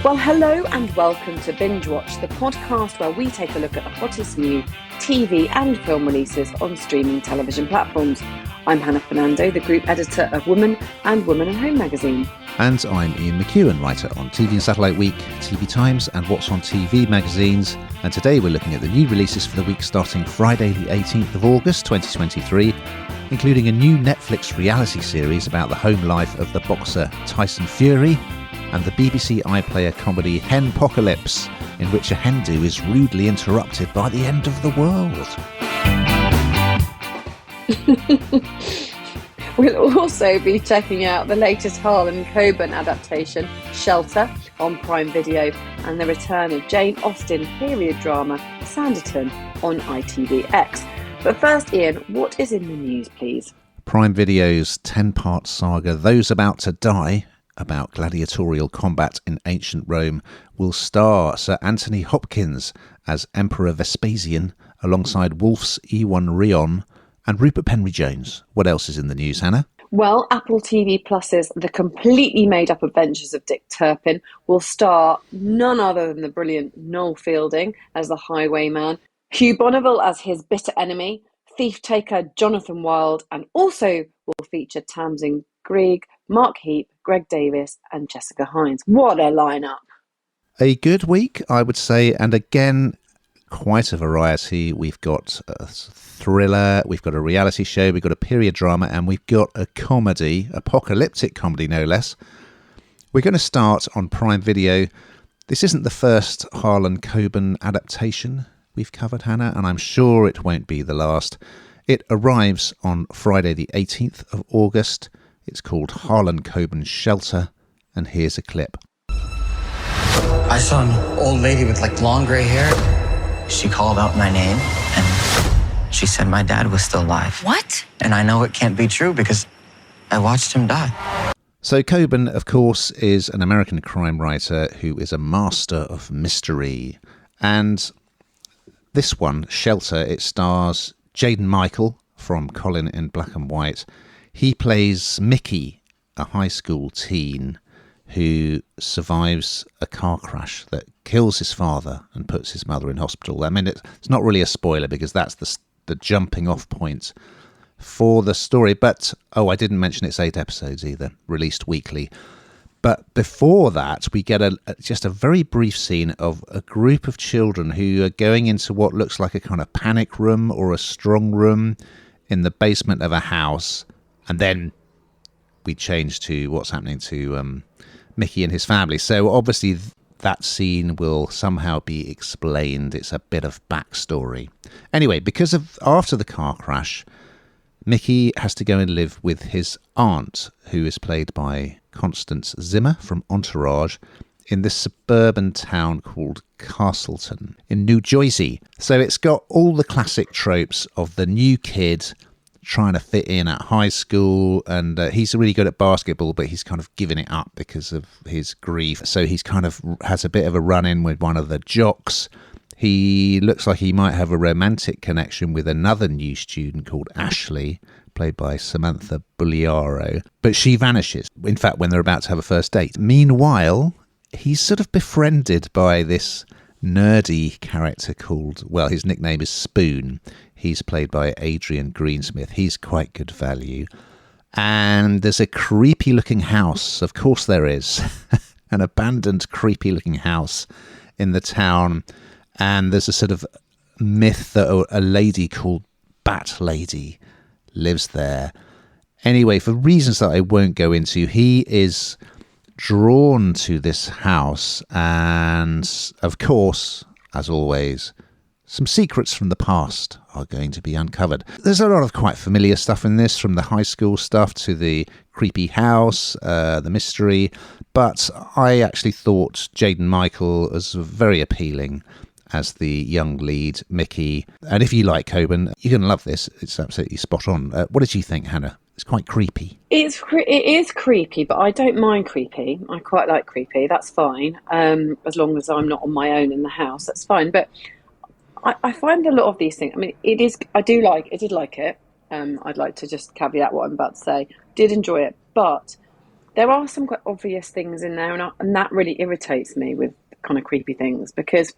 Well, hello and welcome to Bingewatch, the podcast where we take a look at the hottest new TV and film releases on streaming television platforms. I'm Hannah Fernando, the group editor of Woman and Woman and Home magazine. And I'm Ian McEwen, writer on TV and Satellite Week, TV Times and What's on TV magazines. And today we're looking at the new releases for the week starting Friday the 18th of August 2023, including a new Netflix reality series about the home life of the boxer Tyson Fury, and the BBC iPlayer comedy Henpocalypse, in which a hen do is rudely interrupted by the end of the world. We'll also be checking out the latest Harlan Coben adaptation, Shelter, on Prime Video, and the return of Jane Austen period drama Sanditon on ITVX. But first, Ian, what is in the news, please? Prime Video's 10-part saga, Those About to Die, about gladiatorial combat in ancient Rome, will star Sir Anthony Hopkins as Emperor Vespasian, alongside Wolf's Ewan Rion and Rupert Penry-Jones. What else is in the news, Hannah? Well, Apple TV Plus's The Completely Made-Up Adventures of Dick Turpin will star none other than the brilliant Noel Fielding as the Highwayman, Hugh Bonneville as his bitter enemy, thief-taker Jonathan Wilde, and also will feature Tamsin Greig, Mark Heap, Greg Davis and Jessica Hines. What a lineup. A good week, I would say, and again, quite a variety. We've got a thriller, we've got a reality show, we've got a period drama, and we've got a comedy, apocalyptic comedy no less. We're going to start on Prime Video. This isn't the first Harlan Coben adaptation we've covered, Hannah, and I'm sure it won't be the last. It arrives on Friday the 18th of August. It's called Harlan Coben's Shelter, and here's a clip. I saw an old lady with long grey hair. She called out my name and she said my dad was still alive. What? And I know it can't be true because I watched him die. So Coben, of course, is an American crime writer who is a master of mystery. And this one, Shelter, it stars Jaden Michael from Colin in Black and White. He plays Mickey, a high school teen who survives a car crash that kills his father and puts his mother in hospital. I mean, it's not really a spoiler because that's the jumping off point for the story. But, I didn't mention it's 8 episodes either, released weekly. But before that, we get just a very brief scene of a group of children who are going into what looks like a kind of panic room or a strong room in the basement of a house. And then we change to what's happening to Mickey and his family. So obviously that scene will somehow be explained. It's a bit of backstory. Anyway, because of after the car crash, Mickey has to go and live with his aunt, who is played by Constance Zimmer from Entourage, in this suburban town called Castleton in New Jersey. So it's got all the classic tropes of the new kid trying to fit in at high school, and he's really good at basketball, but he's kind of given it up because of his grief. So he's kind of has a bit of a run-in with one of the jocks. He looks like he might have a romantic connection with another new student called Ashley, played by Samantha Bulliaro, but she vanishes, in fact, when they're about to have a first date. Meanwhile, he's sort of befriended by this nerdy character called, well, his nickname is Spoon. He's played by Adrian Greensmith. He's quite good value. And there's a creepy looking house. Of course there is. An abandoned creepy looking house in the town. And there's a sort of myth that a lady called Bat Lady lives there. Anyway, for reasons that I won't go into, he is drawn to this house. And of course, as always, some secrets from the past are going to be uncovered. There's a lot of quite familiar stuff in this, from the high school stuff to the creepy house, the mystery. But I actually thought Jaden Michael was very appealing as the young lead, Mickey. And if you like Coben, you're going to love this. It's absolutely spot on. What did you think, Hannah? It's quite creepy. It is creepy, but I don't mind creepy. I quite like creepy. That's fine. As long as I'm not on my own in the house, that's fine. But I find a lot of these things, I mean, I did like it. I'd like to just caveat what I'm about to say. Did enjoy it, but there are some quite obvious things in there, and that really irritates me with kind of creepy things, because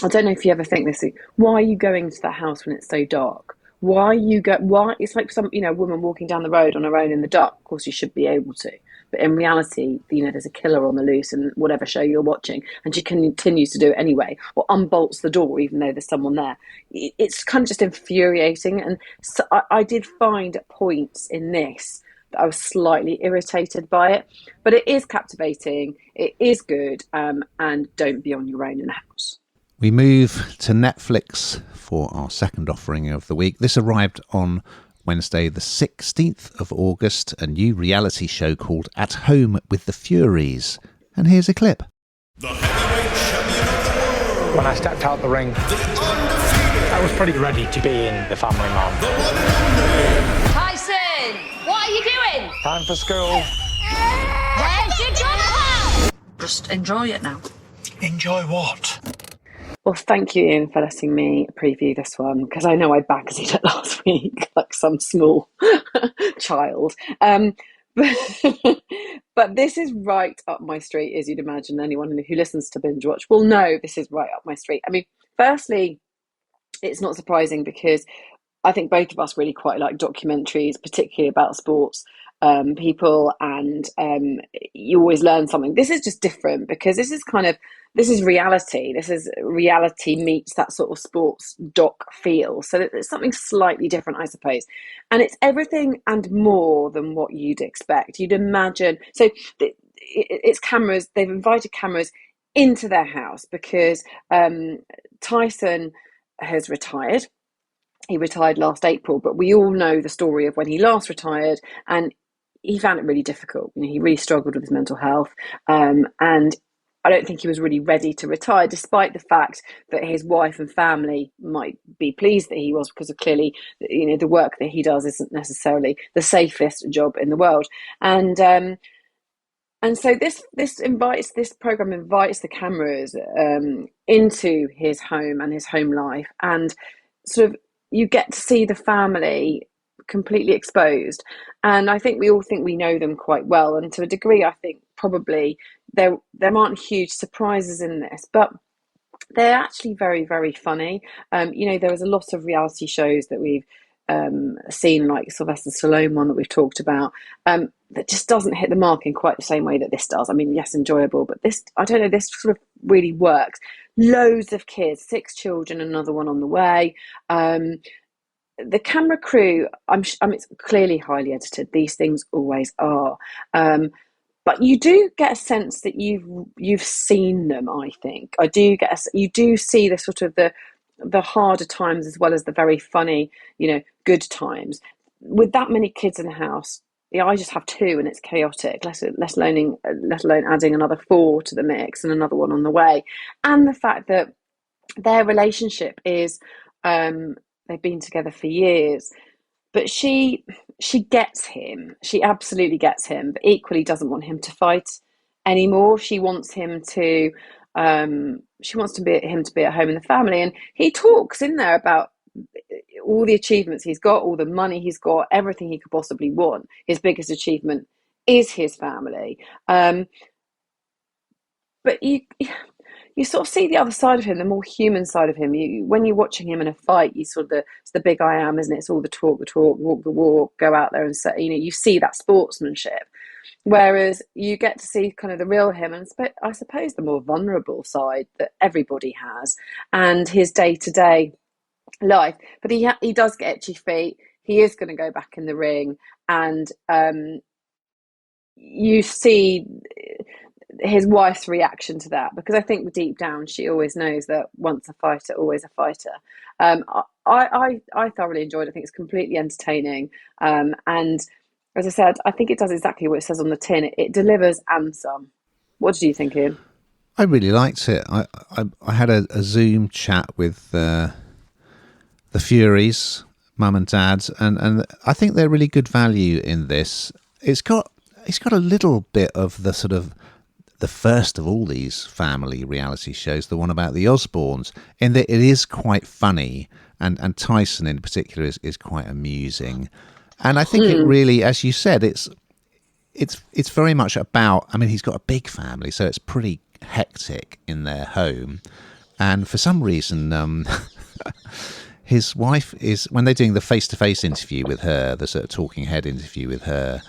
I don't know if you ever think this. Why are you going to that house when it's so dark? Why you go? Why it's like some woman walking down the road on her own in the dark. Of course, you should be able to, but in reality, there's a killer on the loose in whatever show you're watching, and she continues to do it anyway, or unbolts the door even though there's someone there. It's kind of just infuriating, and so I did find at points in this that I was slightly irritated by it, but it is captivating. It is good, and don't be on your own in the house. We move to Netflix for our second offering of the week. This arrived on Wednesday, the 16th of August, a new reality show called At Home with the Furies. And here's a clip. The heavyweight champion of the world. When I stepped out the ring, I was pretty ready to be in the family man. The one and only. Tyson, what are you doing? Time for school. Where's your jumper? Just enjoy it now. Enjoy what? Well, thank you, Ian, for letting me preview this one, because I know I backseated it last week like some small child. But this is right up my street, as you'd imagine. Anyone who listens to Bingewatch will know this is right up my street. I mean, firstly, it's not surprising because I think both of us really quite like documentaries, particularly about sports people, and you always learn something. This is just different because this is reality. This is reality meets that sort of sports doc feel. So it's something slightly different, I suppose. And it's everything and more than what you'd expect. You'd imagine. So it's cameras. They've invited cameras into their house because Tyson has retired. He retired last April, but we all know the story of when he last retired, and he found it really difficult. He really struggled with his mental health, and I don't think he was really ready to retire, despite the fact that his wife and family might be pleased that he was, because of clearly, the work that he does isn't necessarily the safest job in the world. And so this program invites the cameras into his home and his home life, and sort of you get to see the family completely exposed. And I think we all think we know them quite well, and to a degree I think probably there aren't huge surprises in this, but they're actually very, very funny. There was a lot of reality shows that we've seen, like Sylvester Stallone one that we've talked about, that just doesn't hit the mark in quite the same way that this does. I mean, yes, enjoyable, but this, I don't know, this sort of really works. Loads of kids, 6 children, another one on the way. The camera crew, it's clearly highly edited. These things always are. But you do get a sense that you've seen them. I think you do see the sort of the harder times as well as the very funny, good times. With that many kids in the house, I just have 2 and it's chaotic. Let alone adding another 4 to the mix and another one on the way, and the fact that their relationship is they've been together for years. But she gets him. She absolutely gets him, but equally doesn't want him to fight anymore. She wants him to be at home in the family. And he talks in there about all the achievements he's got, all the money he's got, everything he could possibly want. His biggest achievement is his family. But you sort of see the other side of him, the more human side of him. When you're watching him in a fight, you sort of it's the big I am, isn't it? It's all the talk, walk the walk, go out there and say, you see that sportsmanship. Whereas you get to see kind of the real him, and I suppose the more vulnerable side that everybody has, and his day-to-day life. But he does get itchy feet. He is going to go back in the ring, and you see his wife's reaction to that, because I think deep down she always knows that once a fighter, always a fighter. I thoroughly enjoyed it. I think it's completely entertaining, and as I said, I think it does exactly what it says on the tin. It delivers and some. What did you think, Ian? I really liked it. I had a Zoom chat with the Furies, mum and dad, and I think they're really good value in this. It's got a little bit of the sort of the first of all these family reality shows, the one about the Osbournes, in that it is quite funny, and Tyson in particular is quite amusing. And I think it really, as you said, it's it's very much about. I mean, he's got a big family, so it's pretty hectic in their home, and for some reason, his wife is, when they're doing the face-to-face interview with her, the sort of talking head interview with her,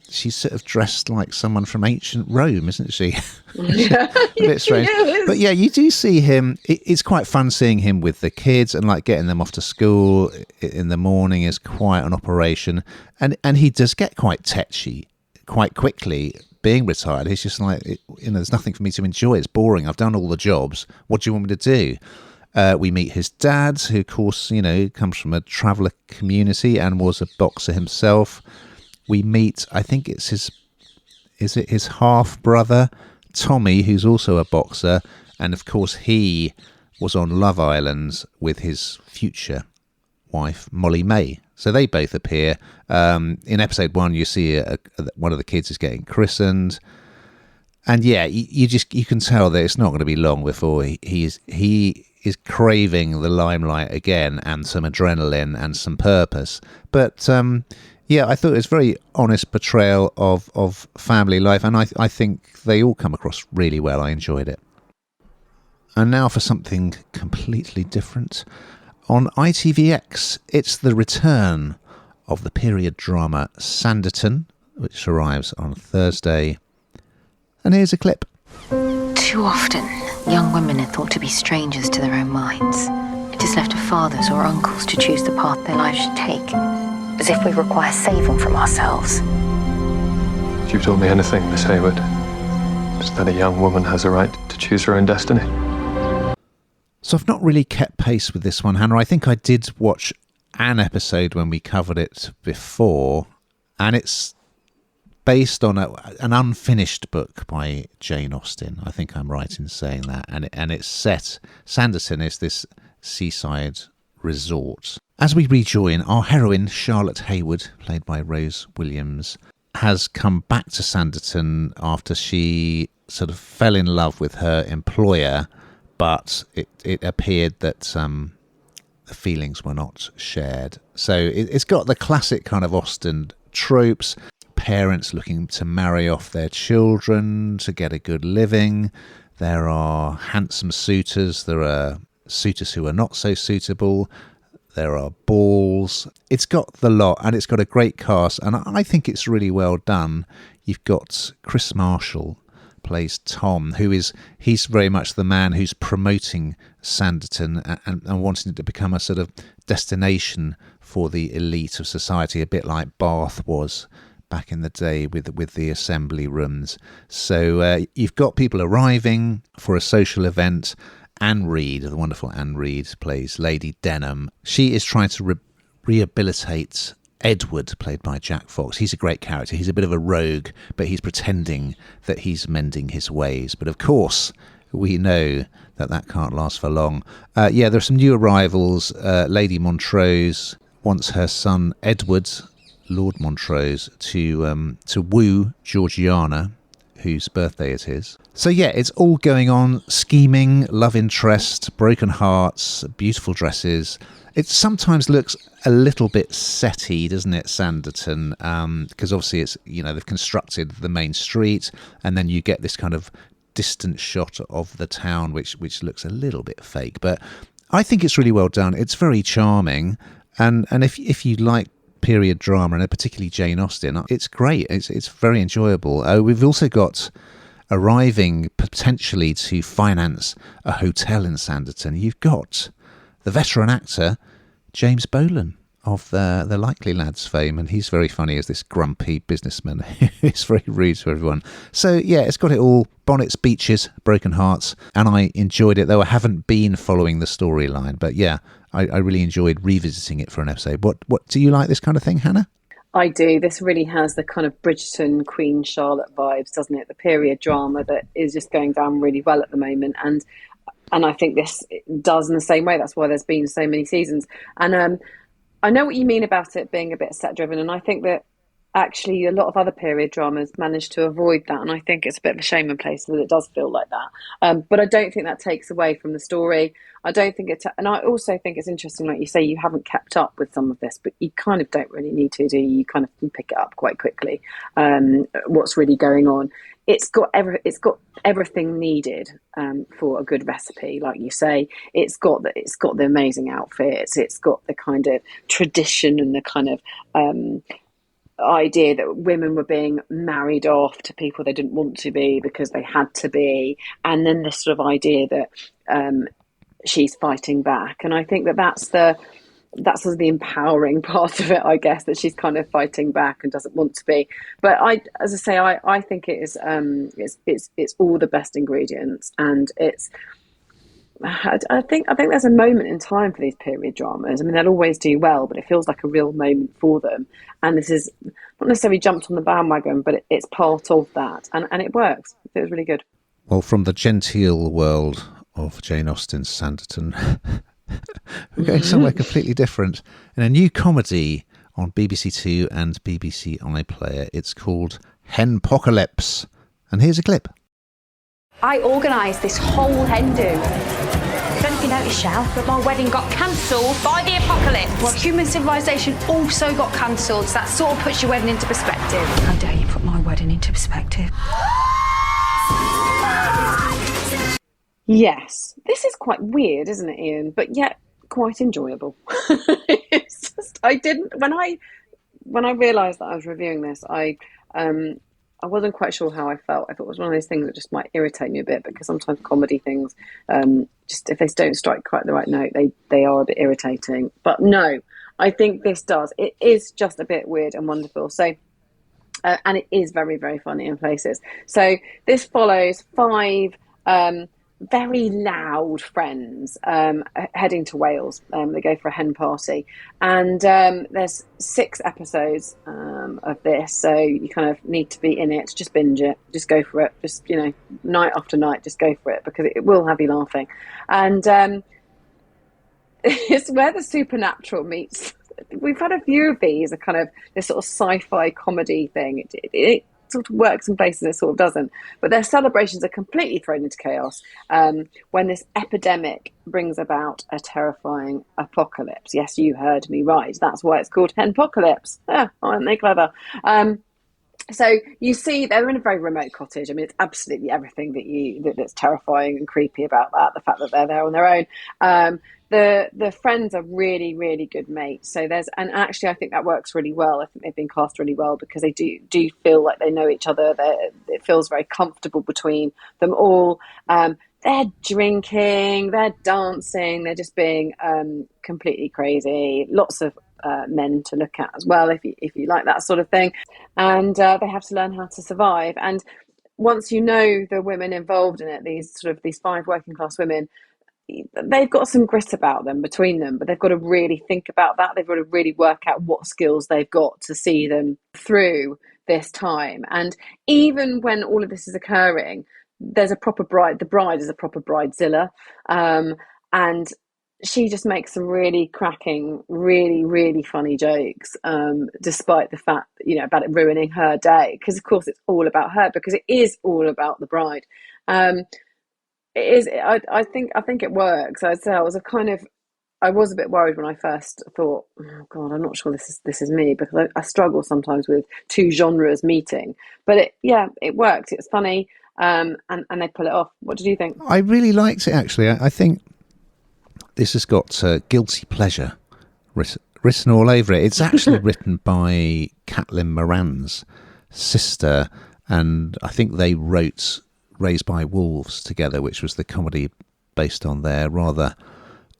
she's sort of dressed like someone from ancient Rome, isn't she? Yeah, A bit strange. But yeah, you do see him. It's quite fun seeing him with the kids, and like getting them off to school in the morning is quite an operation. And he does get quite tetchy quite quickly. Being retired, he's just like, there's nothing for me to enjoy. It's boring. I've done all the jobs. What do you want me to do? We meet his dad, who, of course, comes from a traveller community and was a boxer himself. We meet, I think it's his half brother, Tommy, who's also a boxer, and of course he was on Love Island with his future wife, Molly May. So they both appear. In episode 1, you see one of the kids is getting christened, and yeah, you can tell that it's not going to be long before he is craving the limelight again, and some adrenaline and some purpose. But yeah, I thought it was a very honest portrayal of family life, and I think they all come across really well. I enjoyed it. And now for something completely different. On ITVX, it's the return of the period drama Sanditon, which arrives on Thursday. And here's a clip. Too often, young women are thought to be strangers to their own minds. It is left to fathers or uncles to choose the path their lives should take, as if we require saving from ourselves. If you've told me anything, Miss Hayward, it's that a young woman has a right to choose her own destiny. So I've not really kept pace with this one, Hannah. I think I did watch an episode when we covered it before, and it's based on an unfinished book by Jane Austen. I think I'm right in saying that. And it's set, Sanditon is this seaside resort. As we rejoin, our heroine, Charlotte Hayward, played by Rose Williams, has come back to Sanditon after she sort of fell in love with her employer, but it appeared that the feelings were not shared. So it's got the classic kind of Austen tropes. Parents looking to marry off their children to get a good living. There are handsome suitors. There are suitors who are not so suitable. There are balls. It's got the lot, and it's got a great cast, and I think it's really well done. You've got Chris Marshall plays Tom, he's very much the man who's promoting Sanditon and wanting it to become a sort of destination for the elite of society, a bit like Bath was back in the day with the assembly rooms. So you've got people arriving for a social event. Anne Reid, the wonderful Anne Reid, plays Lady Denham. She is trying to rehabilitate Edward, played by Jack Fox. He's a great character. He's a bit of a rogue, but he's pretending that he's mending his ways. But of course, we know that can't last for long. Yeah, there are some new arrivals. Lady Montrose wants her son Edward, Lord Montrose, to woo Georgiana, whose birthday it is. So yeah, it's all going on. Scheming, love interest, broken hearts, beautiful dresses. It sometimes looks a little bit setty, doesn't it, Sanditon? Because obviously it's, they've constructed the main street, and then you get this kind of distant shot of the town, which looks a little bit fake. But I think it's really well done. It's very charming, and if you like period drama, and particularly Jane Austen, it's great. It's very enjoyable. We've also got arriving potentially to finance a hotel in Sanditon. You've got the veteran actor James Bolan of the Likely Lads fame, and he's very funny as this grumpy businessman who's very rude to everyone. So yeah, it's got it all: bonnets, beaches, broken hearts, and I enjoyed it, though I haven't been following the storyline. But yeah, I really enjoyed revisiting it for an episode. What do you like this kind of thing, Hannah? I do. This really has the kind of Bridgerton, Queen Charlotte vibes, doesn't it? The period drama that is just going down really well at the moment, and I think this does in the same way. That's why there's been so many seasons. And I know what you mean about it being a bit set driven, and I think that actually a lot of other period dramas manage to avoid that, and I think it's a bit of a shame in places that it does feel like that. But I don't think that takes away from the story. I don't think and I also think it's interesting, like you say, you haven't kept up with some of this, but you kind of don't really need to, do you? You kind of can pick it up quite quickly. What's really going on? It's got everything needed for a good recipe, like you say. It's got the amazing outfits. It's got the kind of tradition and the kind of idea that women were being married off to people they didn't want to be because they had to be, and then this sort of idea that she's fighting back. And I think that's sort of the empowering part of it, I guess, that she's kind of fighting back and doesn't want to be. But I think it is it's all the best ingredients, and I think there's a moment in time for these period dramas. I mean, they'll always do well, but it feels like a real moment for them. And this is not necessarily jumped on the bandwagon, but it's part of that, and it works. It was really good. Well, from the genteel world of Jane Austen's Sanditon, we're going somewhere completely different. In a new comedy on BBC Two and BBC iPlayer, it's called Henpocalypse. And here's a clip. I organised this whole hen do. I don't know if you noticed, Shell, but my wedding got cancelled By the apocalypse. Well, human civilization also got cancelled, so that sort of puts your wedding into perspective. How dare you put my wedding into perspective? Yes, this is quite weird, isn't it, Ian? But yet quite enjoyable. It's just when I realised that I was reviewing this, I wasn't quite sure how I felt. I thought it was one of those things that just might irritate me a bit, because sometimes comedy things, just if they don't strike quite the right note, they are a bit irritating. But no, I think this does. It is just a bit weird and wonderful. So. And it is very, very funny in places. So this follows 5 very loud friends heading to Wales. They go for a hen party, and there's 6 episodes of this, so you kind of need to be in it. Just binge it, just go for it, just night after night, just go for it, because it will have you laughing. And it's where the supernatural meets. We've had a few of these, a kind of this sort of sci-fi comedy thing. It sort of works in places, it sort of doesn't. But their celebrations are completely thrown into chaos when this epidemic brings about a terrifying apocalypse. Yes, you heard me right. That's why it's called Henpocalypse. Aren't they clever? So you see, they're in a very remote cottage. I mean, it's absolutely everything that's terrifying and creepy about that. The fact that they're there on their own. The friends are really, really good mates. So and actually I think that works really well. I think they've been cast really well, because they do feel like they know each other. It feels very comfortable between them all. They're drinking, they're dancing, they're just being completely crazy. Lots of men to look at as well, if you like that sort of thing. And they have to learn how to survive. And once you know the women involved in it, these 5 working class women, they've got some grit about them between them, but they've got to really think about that. They've got to really work out what skills they've got to see them through this time. And even when all of this is occurring, there's a proper bride. The bride is a proper bridezilla, and she just makes some really cracking, really, really funny jokes, despite the fact, about it ruining her day, because of course it's all about her, because it is all about the bride. It is. I think it works. I'd say I was a bit worried when I first thought, oh God, I'm not sure this is me, because I struggle sometimes with 2 genres meeting. But it works. It's funny, and they pull it off. What did you think? I really liked it, actually. I think this has got guilty pleasure written all over it. It's actually written by Caitlin Moran's sister, and I think they wrote Raised by Wolves together, which was the comedy based on their rather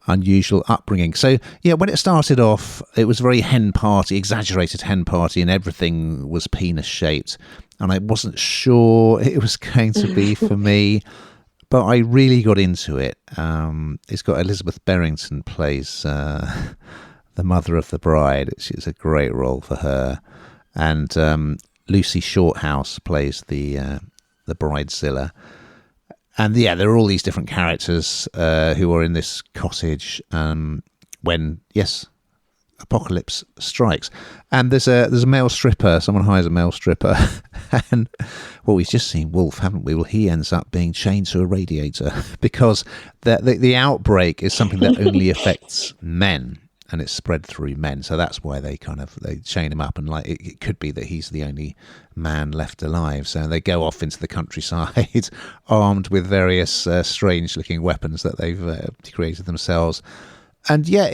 unusual upbringing. So when it started off, it was very exaggerated hen party, and everything was penis shaped, and I wasn't sure it was going to be for me, but I really got into it. It's got Elizabeth Barrington plays the mother of the bride. It's a great role for her, and Lucy Shorthouse plays the bridezilla. And there are all these different characters who are in this cottage when, yes, Apocalypse Strikes. And there's a male stripper. Someone hires a male stripper, and well, we've just seen Wolf, haven't we? Well, he ends up being chained to a radiator because the outbreak is something that only affects men, and it's spread through men. So that's why they chain him up, and like it could be that he's the only man left alive. So they go off into the countryside armed with various strange looking weapons that they've created themselves. And yeah,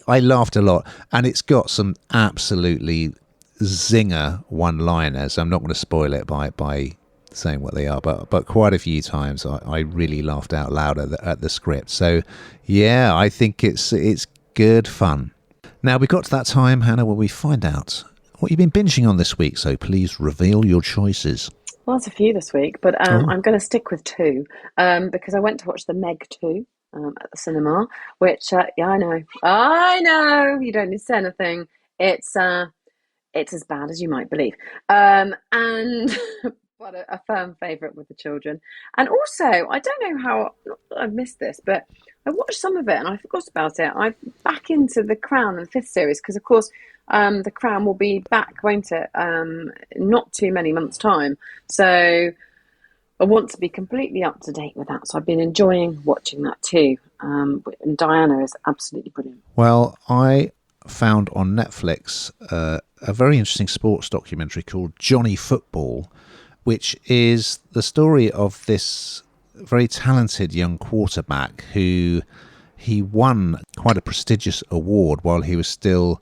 I laughed a lot, and it's got some absolutely zinger one-liners. I'm not going to spoil it by saying what they are, but quite a few times I really laughed out loud at the script. So yeah, I think it's good fun. Now we got to that time, Hannah, where we find out what you've been binging on this week. So please reveal your choices. Well, there's a few this week, but I'm going to stick with two because I went to watch The Meg 2 at the cinema, which, yeah, I know, you don't need to say anything. It's as bad as you might believe. And but a firm favourite with the children. And also, I don't know how I've missed this, but I watched some of it and I forgot about it. I'm back into The Crown, the 5th series, because, of course, The Crown will be back, won't it? Not too many months' time. So I want to be completely up to date with that. So I've been enjoying watching that too. And Diana is absolutely brilliant. Well, I found on Netflix a very interesting sports documentary called Johnny Football, which is the story of this very talented young quarterback who he won quite a prestigious award while he was still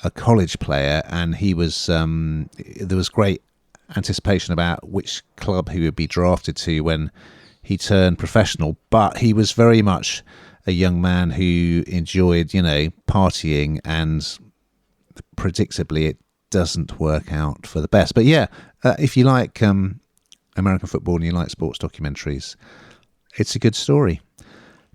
a college player, and he was there was great anticipation about which club he would be drafted to when he turned professional. But he was very much a young man who enjoyed, partying, and predictably it doesn't work out for the best. But yeah, if you like American football and you like sports documentaries, it's a good story.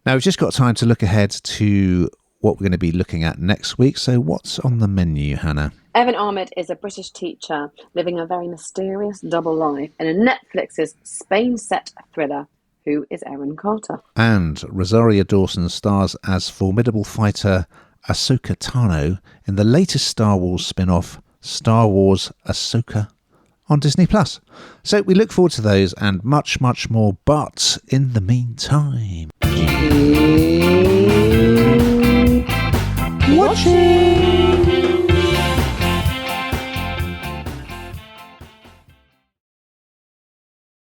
Now, we've just got time to look ahead to what we're going to be looking at next week. So what's on the menu, Hannah? Evan Ahmed is a British teacher living a very mysterious double life in a Netflix's Spain-set thriller. Who is Aaron Carter? And Rosario Dawson stars as formidable fighter Ahsoka Tano in the latest Star Wars spin-off, Star Wars Ahsoka, on Disney+. So we look forward to those and much, much more. But in the meantime, keep watching.